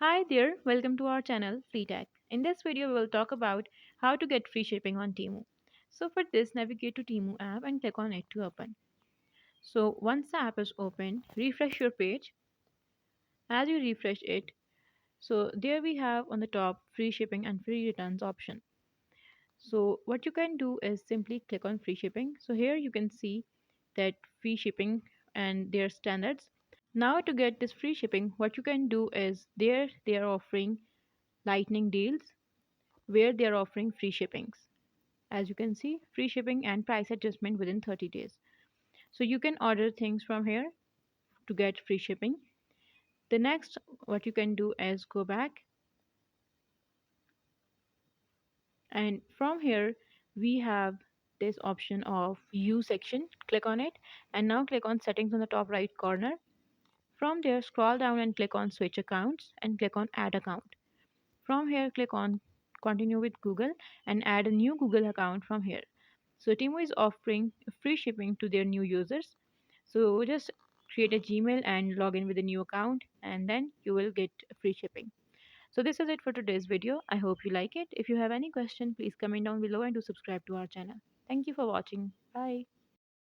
Hi there, welcome to our channel Free Tech. In this video, we will talk about how to get free shipping on Temu. So for this, navigate to Temu app and click on it to open. So once the app is open, refresh your page. As you refresh it, so there we have on the top free shipping and free returns option. So what you can do is simply click on free shipping. So here you can see that free shipping and their standards. Now to get this free shipping, what you can do is there they are offering lightning deals where they are offering free shippings. As you can see, free shipping and price adjustment within 30 days. So you can order things from here to get free shipping. The next, what you can do is go back, and from here we have this option of view section. Click on it and now click on settings on the top right corner. From there, scroll down and click on switch accounts and click on add account. From here, click on continue with Google and add a new Google account from here. So Temu is offering free shipping to their new users. So just create a Gmail and log in with a new account, and then you will get free shipping. So this is it for today's video. I hope you like it. If you have any question, please comment down below and do subscribe to our channel. Thank you for watching. Bye.